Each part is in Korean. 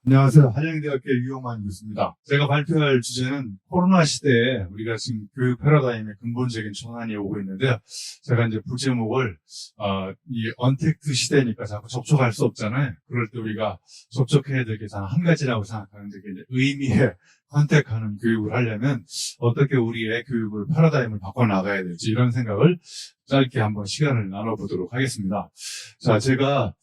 안녕하세요. 한양대학교 유용만 교수입니다. 제가 발표할 주제는 코로나 시대에 우리가 지금 교육 패러다임의 근본적인 전환이 오고 있는데요. 제가 이제 부제목을 이 언택트 시대니까 자꾸 접촉할 수 없잖아요. 그럴 때 우리가 접촉해야 될 게 단 한 가지라고 생각하는데 그게 이제 의미에 컨택하는 교육을 하려면 어떻게 우리의 교육을 패러다임을 바꿔나가야 될지 이런 생각을 짧게 한번 시간을 나눠보도록 하겠습니다. 자, 제가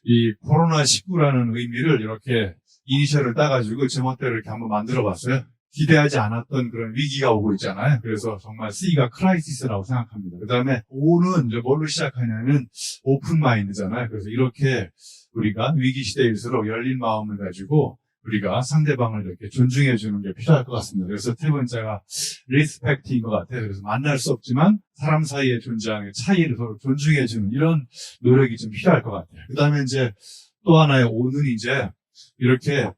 이 코로나19라는 의미를 이렇게 이니셜을 따가지고 제멋대로 이렇게 한번 만들어 봤어요. 기대하지 않았던 그런 위기가 오고 있잖아요. 그래서 정말 C가 크라이시스라고 생각합니다. 그 다음에 O는 이제 뭘로 시작하냐면 오픈 마인드잖아요. 그래서 이렇게 우리가 위기 시대일수록 열린 마음을 가지고 우리가 상대방을 이렇게 존중해 주는 게 필요할 것 같습니다. 그래서 세 번째가 리스펙트인 것 같아요. 그래서 만날 수 없지만 사람 사이에 존재하는 차이를 서로 존중해 주는 이런 노력이 좀 필요할 것 같아요. 그 다음에 이제 또 하나의 O는 이제 이렇게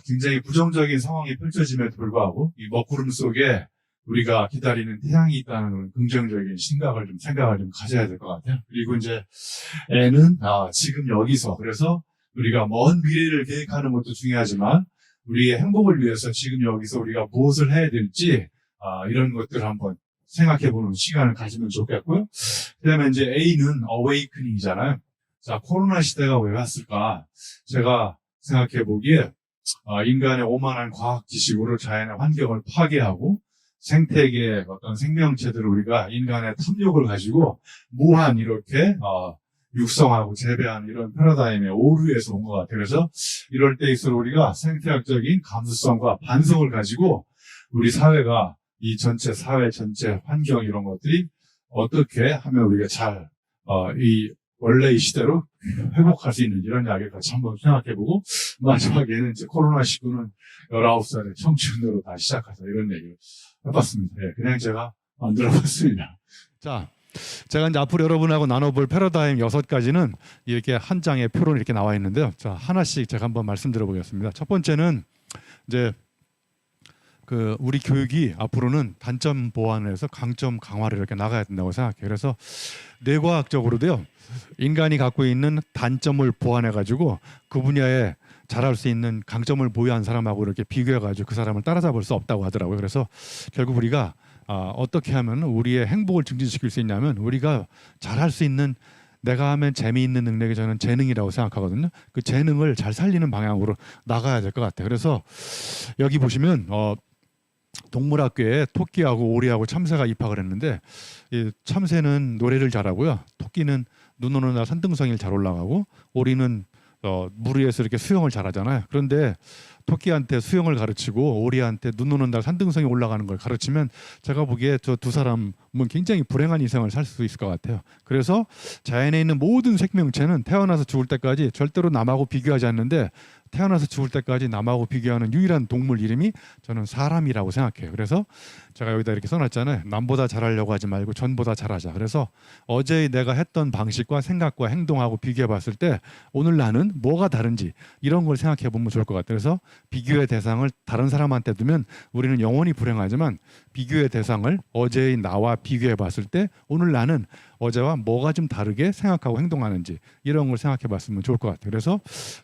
굉장히 부정적인 상황이 펼쳐짐에도 불구하고 이 먹구름 속에 우리가 기다리는 태양이 있다는 긍정적인 생각을 좀 가져야 될 것 같아요. 그리고 이제 N은 지금 여기서 그래서 우리가 먼 미래를 계획하는 것도 중요하지만 우리의 행복을 위해서 지금 여기서 우리가 무엇을 해야 될지 이런 것들을 한번 생각해보는 시간을 가지면 좋겠고요. 그다음에 이제 A는 awakening이잖아요. 자, 코로나 시대가 왜 왔을까? 제가 생각해보기에 인간의 오만한 과학 지식으로 자연의 환경을 파괴하고 생태계의 어떤 생명체들을 우리가 인간의 탐욕을 가지고 무한 이렇게 육성하고 재배하는 이런 패러다임의 오류에서 온 것 같아요. 그래서 이럴 때일수록 우리가 생태학적인 감수성과 반성을 가지고 우리 사회가 이 전체 사회 전체 환경 이런 것들이 어떻게 하면 우리가 잘 이 원래의 시대로 회복할 수 있는지 이런 이야기를 같이 한번 생각해보고 마지막에는 이제 코로나19는 19살의 청춘으로 다시 시작하자 이런 얘기를 해봤습니다. 네, 그냥 제가 만들어봤습니다. 자, 제가 이제 앞으로 여러분하고 나눠볼 패러다임 6가지는 이렇게 한 장의 표로 이렇게 나와 있는데요. 자, 하나씩 제가 한번 말씀드려 보겠습니다. 첫 번째는 이제 우리 교육이 앞으로는 단점 보완에서 강점 강화를 이렇게 나가야 된다고 생각해요. 그래서 뇌과학적으로도요, 인간이 갖고 있는 단점을 보완해가지고 그 분야에 잘할 수 있는 강점을 보유한 사람하고 이렇게 비교해가지고 그 사람을 따라잡을 수 없다고 하더라고요. 그래서 결국 우리가 어떻게 하면 우리의 행복을 증진시킬 수 있냐면 우리가 잘할 수 있는 내가 하면 재미있는 능력이 저는 재능이라고 생각하거든요. 그 재능을 잘 살리는 방향으로 나가야 될 것 같아요. 그래서 여기 보시면 동물학교에 토끼하고 오리하고 참새가 입학을 했는데 이 참새는 노래를 잘하고요. 토끼는 눈 오는 날 산등성이를 잘 올라가고 오리는 물 위에서 이렇게 수영을 잘하잖아요. 그런데 토끼한테 수영을 가르치고 오리한테 눈 오는 날 산등성이 올라가는 걸 가르치면 제가 보기에 저 두 사람은 굉장히 불행한 인생을 살 수 있을 것 같아요. 그래서 자연에 있는 모든 생명체는 태어나서 죽을 때까지 절대로 남하고 비교하지 않는데 태어나서 죽을 때까지 남하고 비교하는 유일한 동물 이름이 저는 사람이라고 생각해요. 그래서 제가 여기다 이렇게 써놨잖아요. 남보다 잘하려고 하지 말고 전보다 잘하자. 그래서 어제 내가 했던 방식과 생각과 행동하고 비교해 봤을 때 오늘 나는 뭐가 다른지 이런 걸 생각해 보면 좋을 것 같아요. 그래서 비교의 대상을 다른 사람한테 두면 우리는 영원히 불행하지만 비교의 대상을 어제의 나와 비교해 봤을 때 오늘 나는 어제와 뭐가 좀 다르게 생각하고 행동하는지 이런 걸 생각해 봤으면 좋을 것 같아요. 그래서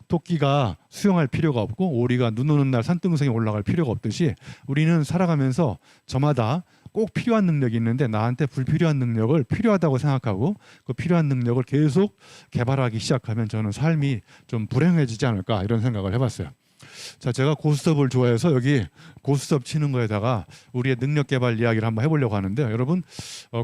토끼가 수영할 필요가 없고 오리가 눈 오는 날 산등성에 올라갈 필요가 없듯이 우리는 살아가면서 저마다 꼭 필요한 능력이 있는데 나한테 불필요한 능력을 필요하다고 생각하고 그 필요한 능력을 계속 개발하기 시작하면 저는 삶이 좀 불행해지지 않을까 이런 생각을 해봤어요. 자, 제가 고스톱을 좋아해서 여기 고스톱 치는 거에다가 우리의 능력 개발 이야기를 한번 해보려고 하는데요. 여러분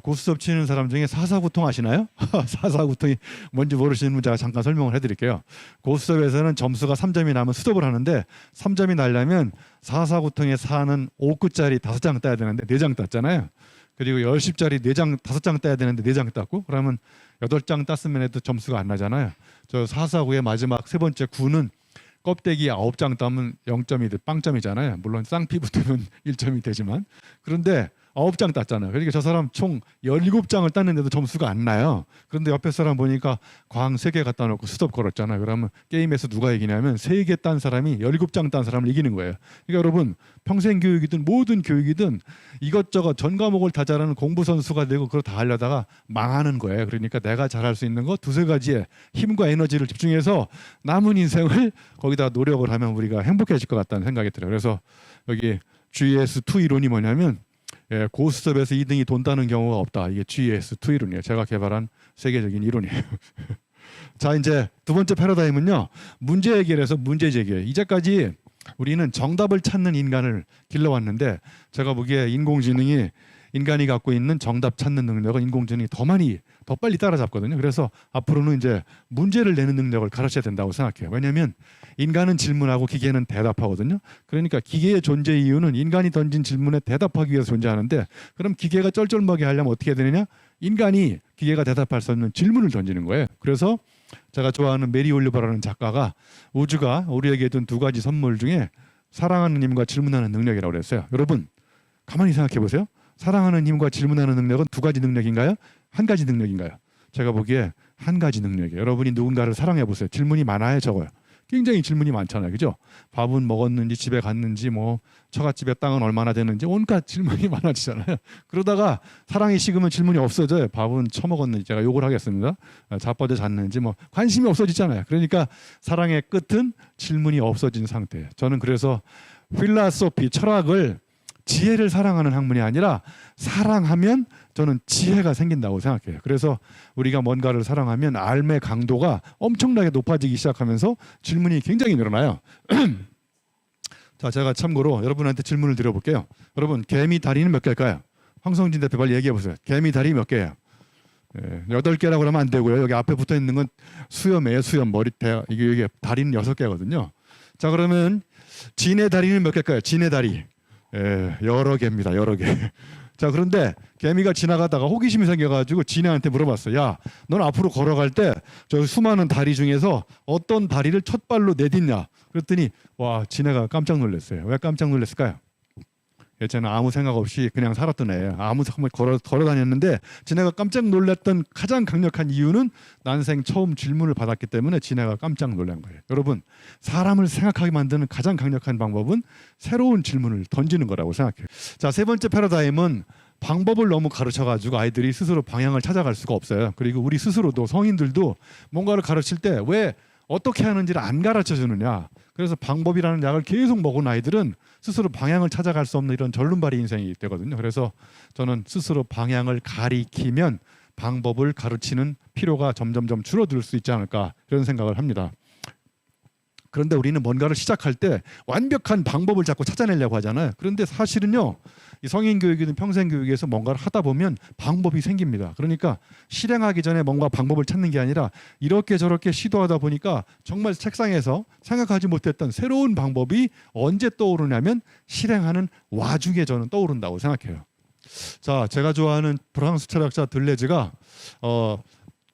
고스톱 치는 사람 중에 사사구통 아시나요? 사사구통이 뭔지 모르시는 분 제가 잠깐 설명을 해드릴게요. 고스톱에서는 점수가 3점이 나면 스톱을 하는데 3점이 나려면 사사구통에 사는 5끝짜리 5장 따야 되는데 4장 땄잖아요. 그리고 10짜리 4장 5장 따야 되는데 4장 땄고 그러면 8장 땄으면 해도 점수가 안 나잖아요. 저 사사구의 마지막 세 번째 구는 껍데기 9장 따면 0점이 돼 빵점이잖아요. 물론 쌍피 붙으면 1점이 되지만 그런데 9장 땄잖아요. 그러니까 저 사람 총 17장을 땄는데도 점수가 안 나요. 그런데 옆에 사람 보니까 광 3개 갖다 놓고 스톱 걸었잖아요. 그러면 게임에서 누가 이기냐면 3개 딴 사람이 17장 딴 사람을 이기는 거예요. 그러니까 여러분 평생 교육이든 모든 교육이든 이것저것 전 과목을 다 잘하는 공부 선수가 되고 그걸 다 하려다가 망하는 거예요. 그러니까 내가 잘할 수 있는 거 두세 가지에 힘과 에너지를 집중해서 남은 인생을 거기다 노력을 하면 우리가 행복해질 것 같다는 생각이 들어요. 그래서 여기 GS2 이론이 뭐냐면 고수업에서 2등이 돈 따는 경우가 없다. 이게 GS2 이론이에요. 제가 개발한 세계적인 이론이에요. 자, 이제 두 번째 패러다임은요. 문제 해결에서 문제 제기예요. 이제까지 우리는 정답을 찾는 인간을 길러왔는데 제가 보기에 인공지능이 인간이 갖고 있는 정답 찾는 능력은 인공지능이 더 빨리 따라잡거든요. 그래서 앞으로는 이제 문제를 내는 능력을 가르쳐야 된다고 생각해요. 왜냐하면 인간은 질문하고 기계는 대답하거든요. 그러니까 기계의 존재 이유는 인간이 던진 질문에 대답하기 위해서 존재하는데 그럼 기계가 쩔쩔먹게 하려면 어떻게 해야 되느냐? 인간이 기계가 대답할 수 없는 질문을 던지는 거예요. 그래서 제가 좋아하는 메리 올리버라는 작가가 우주가 우리에게 준 두 가지 선물 중에 사랑하는 힘과 질문하는 능력이라고 그랬어요. 여러분 가만히 생각해 보세요. 사랑하는 힘과 질문하는 능력은 두 가지 능력인가요? 한 가지 능력인가요? 제가 보기에 한 가지 능력이에요. 여러분이 누군가를 사랑해 보세요. 질문이 많아요, 적어요? 굉장히 질문이 많잖아요, 그죠? 밥은 먹었는지, 집에 갔는지, 뭐 처갓집에 땅은 얼마나 되는지 온갖 질문이 많아지잖아요. 그러다가 사랑이 식으면 질문이 없어져요. 밥은 처먹었는지 제가 욕을 하겠습니다. 자빠져 잤는지 뭐 관심이 없어지잖아요. 그러니까 사랑의 끝은 질문이 없어진 상태예요. 저는 그래서 필라소피 철학을 지혜를 사랑하는 학문이 아니라 사랑하면 저는 지혜가 생긴다고 생각해요. 그래서 우리가 뭔가를 사랑하면 알의 강도가 엄청나게 높아지기 시작하면서 질문이 굉장히 늘어나요. 자, 제가 참고로 여러분한테 질문을 드려볼게요. 여러분, 개미 다리는 몇 개일까요? 황성진 대표 빨리 얘기해 보세요. 개미 다리 몇 개예요? 8개라고 그러면 안 되고요. 여기 앞에 붙어 있는 건 수염이에요. 수염, 머리대. 이게 다리는 6개거든요. 자, 그러면 진의 다리는 몇 개일까요? 진의 다리. 여러 개입니다. 여러 개. 자, 그런데 개미가 지나가다가 호기심이 생겨가지고 진해한테 물어봤어. 야, 넌 앞으로 걸어갈 때 저 수많은 다리 중에서 어떤 다리를 첫 발로 내딛냐? 그랬더니 와, 진해가 깜짝 놀랐어요. 왜 깜짝 놀랐을까요? 예전에 아무 생각 없이 그냥 살았던 애예요. 아무 생각 없이 걸어 다녔는데 진해가 깜짝 놀랐던 가장 강력한 이유는 난생 처음 질문을 받았기 때문에 진해가 깜짝 놀란 거예요. 여러분, 사람을 생각하게 만드는 가장 강력한 방법은 새로운 질문을 던지는 거라고 생각해요. 자, 세 번째 패러다임은 방법을 너무 가르쳐가지고 아이들이 스스로 방향을 찾아갈 수가 없어요. 그리고 우리 스스로도 성인들도 뭔가를 가르칠 때 왜 어떻게 하는지를 안 가르쳐 주느냐. 그래서 방법이라는 약을 계속 먹은 아이들은 스스로 방향을 찾아갈 수 없는 이런 절름발이 인생이 되거든요. 그래서 저는 스스로 방향을 가리키면 방법을 가르치는 필요가 점점점 줄어들 수 있지 않을까 이런 생각을 합니다. 그런데 우리는 뭔가를 시작할 때 완벽한 방법을 자꾸 찾아내려고 하잖아요. 그런데 사실은요, 이 성인 교육이든 평생 교육에서 뭔가를 하다 보면 방법이 생깁니다. 그러니까 실행하기 전에 뭔가 방법을 찾는 게 아니라 이렇게 저렇게 시도하다 보니까 정말 책상에서 생각하지 못했던 새로운 방법이 언제 떠오르냐면 실행하는 와중에 저는 떠오른다고 생각해요. 자, 제가 좋아하는 프랑스 철학자 들레즈가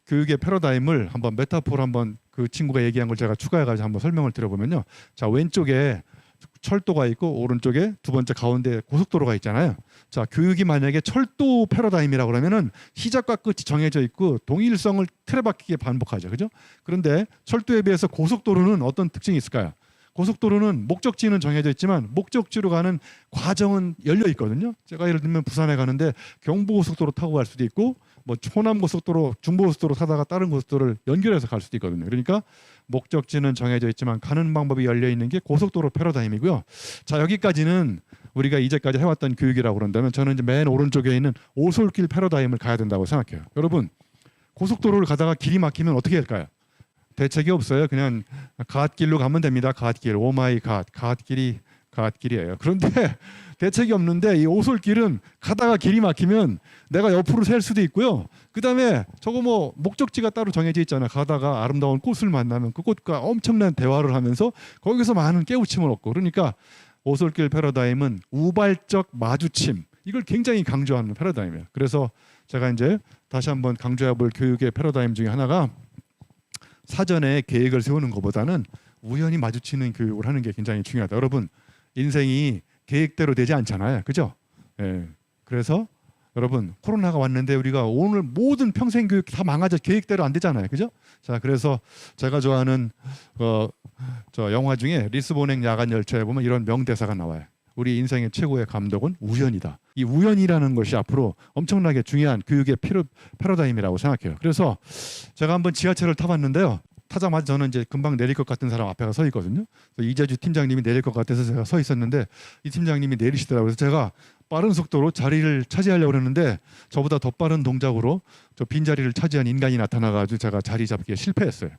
교육의 패러다임을 한번 메타포를 한번 그 친구가 얘기한 걸 제가 추가해가지고 한번 설명을 드려보면요. 자, 왼쪽에 철도가 있고 오른쪽에 두 번째 가운데 고속도로가 있잖아요. 자, 교육이 만약에 철도 패러다임이라고 그러면은 시작과 끝이 정해져 있고 동일성을 틀에박히게 반복하죠, 그죠? 그런데 철도에 비해서 고속도로는 어떤 특징이 있을까요? 고속도로는 목적지는 정해져 있지만 목적지로 가는 과정은 열려 있거든요. 제가 예를 들면 부산에 가는데 경부고속도로 타고 갈 수도 있고 뭐 호남고속도로, 중부고속도로 타다가 다른 고속도로를 연결해서 갈 수도 있거든요. 그러니까 목적지는 정해져 있지만 가는 방법이 열려 있는 게 고속도로 패러다임이고요. 자, 여기까지는 우리가 이제까지 해왔던 교육이라고 그런다면 저는 이제 맨 오른쪽에 있는 오솔길 패러다임을 가야 된다고 생각해요. 여러분, 고속도로를 가다가 길이 막히면 어떻게 할까요? 대책이 없어요. 그냥 갓길로 가면 됩니다. 갓길, 오마이 갓길이에요. 그런데 대책이 없는데 이 오솔길은 가다가 길이 막히면 내가 옆으로 셀 수도 있고요. 그다음에 저거 뭐 목적지가 따로 정해져 있잖아요. 가다가 아름다운 꽃을 만나면 그 꽃과 엄청난 대화를 하면서 거기서 많은 깨우침을 얻고. 그러니까 오솔길 패러다임은 우발적 마주침, 이걸 굉장히 강조하는 패러다임이에요. 그래서 제가 이제 다시 한번 강조해 볼 교육의 패러다임 중에 하나가 사전에 계획을 세우는 것보다는 우연히 마주치는 교육을 하는 게 굉장히 중요하다. 여러분, 인생이 계획대로 되지 않잖아요, 그죠? 예. 그래서 여러분 코로나가 왔는데 우리가 오늘 모든 평생 교육 다 망하죠. 계획대로 안 되잖아요. 그죠? 자, 그래서 제가 좋아하는 저 영화 중에 리스본행 야간 열차에 보면 이런 명대사가 나와요. 우리 인생의 최고의 감독은 우연이다. 이 우연이라는 것이 앞으로 엄청나게 중요한 교육의 패러다임이라고 생각해요. 그래서 제가 한번 지하철을 타봤는데요. 타자마자 저는 이제 금방 내릴 것 같은 사람 앞에 서 있거든요. 그래서 이재주 팀장님이 내릴 것 같아서 제가 서 있었는데 이 팀장님이 내리시더라고요. 그래서 제가 빠른 속도로 자리를 차지하려고 그랬는데 저보다 더 빠른 동작으로 저 빈자리를 차지한 인간이 나타나가지고 제가 자리 잡기에 실패했어요.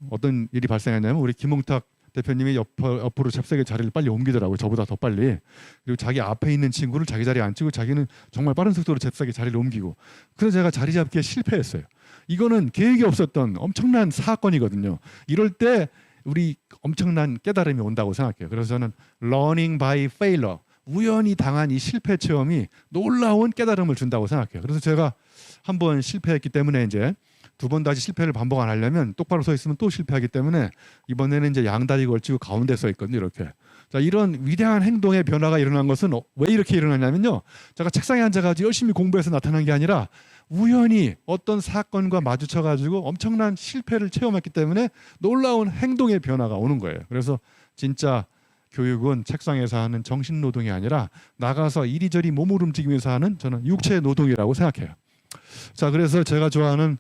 어떤 일이 발생했냐면 우리 김홍탁 대표님이 옆으로 잽싸게 자리를 빨리 옮기더라고요. 저보다 더 빨리. 그리고 자기 앞에 있는 친구를 자기 자리에 앉히고 자기는 정말 빠른 속도로 잽싸게 자리를 옮기고. 그래서 제가 자리 잡기에 실패했어요. 이거는 계획이 없었던 엄청난 사건이거든요. 이럴 때 우리 엄청난 깨달음이 온다고 생각해요. 그래서 저는 learning by failure, 우연히 당한 이 실패 체험이 놀라운 깨달음을 준다고 생각해요. 그래서 제가 한번 실패했기 때문에 이제 두 번 다시 실패를 반복 안 하려면 똑바로 서 있으면 또 실패하기 때문에 이번에는 이제 양다리 걸치고 가운데 서 있거든요. 이렇게. 자, 이런 위대한 행동의 변화가 일어난 것은 왜 이렇게 일어나냐면요. 제가 책상에 앉아가지고 열심히 공부해서 나타난 게 아니라 우연히 어떤 사건과 마주쳐가지고 엄청난 실패를 체험했기 때문에 놀라운 행동의 변화가 오는 거예요. 그래서 진짜 교육은 책상에서 하는 정신 노동이 아니라 나가서 이리저리 몸을 움직이면서 하는 저는 육체 노동이라고 생각해요. 자, 그래서 제가 좋아하는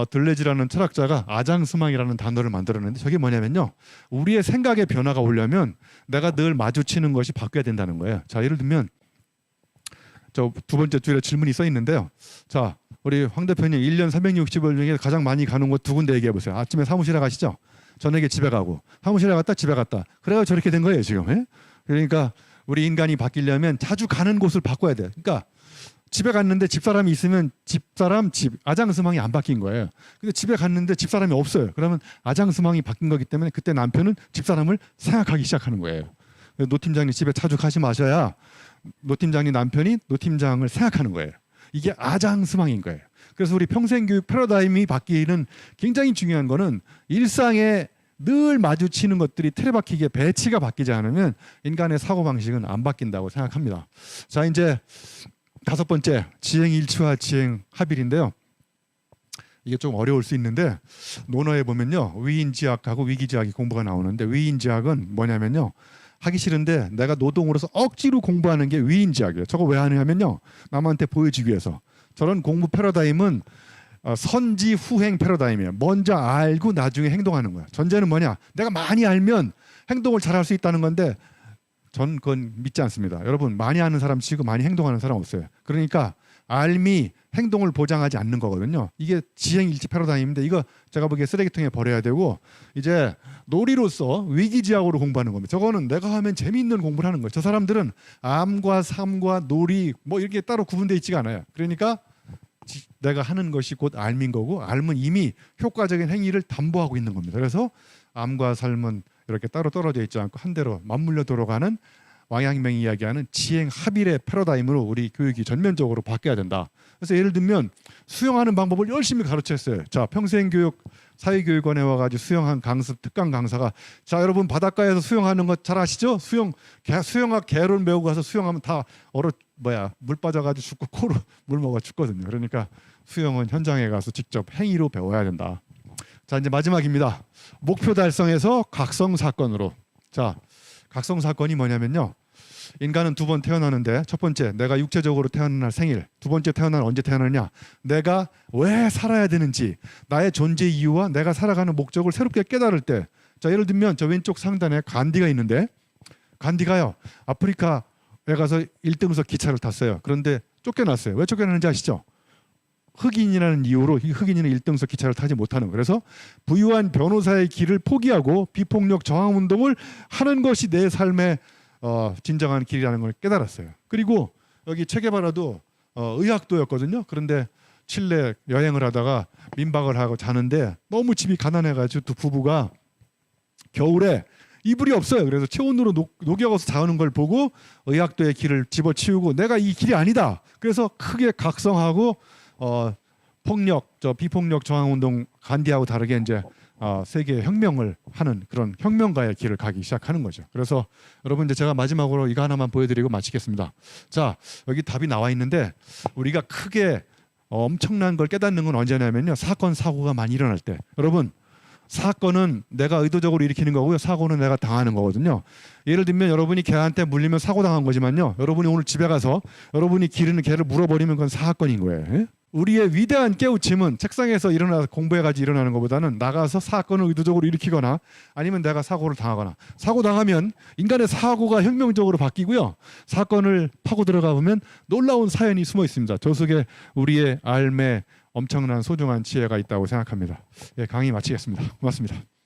들레지라는 철학자가 아장스망이라는 단어를 만들었는데 저게 뭐냐면요. 우리의 생각의 변화가 오려면 내가 늘 마주치는 것이 바뀌어야 된다는 거예요. 자, 예를 들면 저 두 번째 줄에 질문이 써 있는데요. 자, 우리 황 대표님 1년 360일 중에 가장 많이 가는 곳 두 군데 얘기해 보세요. 아침에 사무실에 가시죠. 저녁에 집에 가고 사무실에 갔다 집에 갔다. 그래야 저렇게 된 거예요 지금. 예? 그러니까 우리 인간이 바뀌려면 자주 가는 곳을 바꿔야 돼요. 그러니까 집에 갔는데 집사람이 있으면 집사람 집 아장스망이 안 바뀐 거예요. 근데 집에 갔는데 집사람이 없어요. 그러면 아장스망이 바뀐 거기 때문에 그때 남편은 집사람을 생각하기 시작하는 거예요. 노 팀장님 집에 자주 가지 마셔야 노 팀장님 남편이 노 팀장을 생각하는 거예요. 이게 아장스망인 거예요. 그래서 우리 평생교육 패러다임이 바뀌는 굉장히 중요한 거는 일상에 늘 마주치는 것들이 틀에 박히게 배치가 바뀌지 않으면 인간의 사고방식은 안 바뀐다고 생각합니다. 자, 이제 다섯 번째, 지행일치와 지행합일인데요. 이게 좀 어려울 수 있는데 논어에 보면요. 위인지학하고 위기지학이 공부가 나오는데 위인지학은 뭐냐면요. 하기 싫은데 내가 노동으로서 억지로 공부하는 게 위인지학이에요. 저거 왜 하냐면요. 남한테 보여주기 위해서. 저런 공부 패러다임은 선지 후행 패러다임이에요. 먼저 알고 나중에 행동하는 거야. 전제는 뭐냐? 내가 많이 알면 행동을 잘할 수 있다는 건데 전 그건 믿지 않습니다. 여러분 많이 아는 사람 치고 많이 행동하는 사람 없어요. 그러니까 알미 행동을 보장하지 않는 거거든요. 이게 지행일치 패러다임인데 이거 제가 보기에 쓰레기통에 버려야 되고 이제 놀이로서 위기지학으로 공부하는 겁니다. 저거는 내가 하면 재미있는 공부를 하는 거예요. 저 사람들은 암과 삶과 놀이 뭐 이렇게 따로 구분되어 있지가 않아요. 그러니까 내가 하는 것이 곧 알민 거고 알면 이미 효과적인 행위를 담보하고 있는 겁니다. 그래서 암과 삶은 이렇게 따로 떨어져 있지 않고 한 대로 맞물려 돌아가는 왕양명이 이야기하는 지행합일의 패러다임으로 우리 교육이 전면적으로 바뀌어야 된다. 그래서 예를 들면 수영하는 방법을 열심히 가르쳤어요. 자, 평생교육 사회교육원에 와가지고 수영한 강습 특강 강사가 자 여러분 바닷가에서 수영하는 거 잘 아시죠? 수영학 개론 배우고 가서 수영하면 다 물 빠져가지고 죽고 코로 물 먹어 죽거든요. 그러니까 수영은 현장에 가서 직접 행위로 배워야 된다. 자, 이제 마지막입니다. 목표 달성에서 각성 사건으로. 자, 각성 사건이 뭐냐면요. 인간은 두 번 태어나는데 첫 번째 내가 육체적으로 태어난 날 생일, 두 번째 태어난 언제 태어나느냐, 내가 왜 살아야 되는지, 나의 존재 이유와 내가 살아가는 목적을 새롭게 깨달을 때. 자, 예를 들면 저 왼쪽 상단에 간디가 있는데 간디가요 아프리카에 가서 1등석 기차를 탔어요. 그런데 쫓겨났어요. 왜 쫓겨났는지 아시죠? 흑인이라는 이유로 흑인이는 1등석 기차를 타지 못하는 거예요. 그래서 부유한 변호사의 길을 포기하고 비폭력 저항 운동을 하는 것이 내 삶의 진정한 길이라는 걸 깨달았어요. 그리고 여기 체게바라도 의학도였거든요. 그런데 칠레 여행을 하다가 민박을 하고 자는데 너무 집이 가난해가지고 두 부부가 겨울에 이불이 없어요. 그래서 체온으로 녹여서 자는 걸 보고 의학도의 길을 집어치우고 내가 이 길이 아니다. 그래서 크게 각성하고 비폭력 저항 운동 간디하고 다르게 이제 세계 혁명을 하는 그런 혁명가의 길을 가기 시작하는 거죠. 그래서 여러분 이제 제가 마지막으로 이거 하나만 보여드리고 마치겠습니다. 자, 여기 답이 나와 있는데 우리가 크게 엄청난 걸 깨닫는 건 언제냐면요, 사건 사고가 많이 일어날 때. 여러분, 사건은 내가 의도적으로 일으키는 거고요, 사고는 내가 당하는 거거든요. 예를 들면 여러분이 개한테 물리면 사고 당한 거지만요, 여러분이 오늘 집에 가서 여러분이 기르는 개를 물어버리면 그건 사건인 거예요. 예? 우리의 위대한 깨우침은 책상에서 일어나서 공부해가지고 일어나는 것보다는 나가서 사건을 의도적으로 일으키거나 아니면 내가 사고를 당하거나, 사고 당하면 인간의 사고가 혁명적으로 바뀌고요, 사건을 파고 들어가 보면 놀라운 사연이 숨어 있습니다. 저 속에 우리의 삶에 엄청난 소중한 지혜가 있다고 생각합니다. 예, 강의 마치겠습니다. 고맙습니다.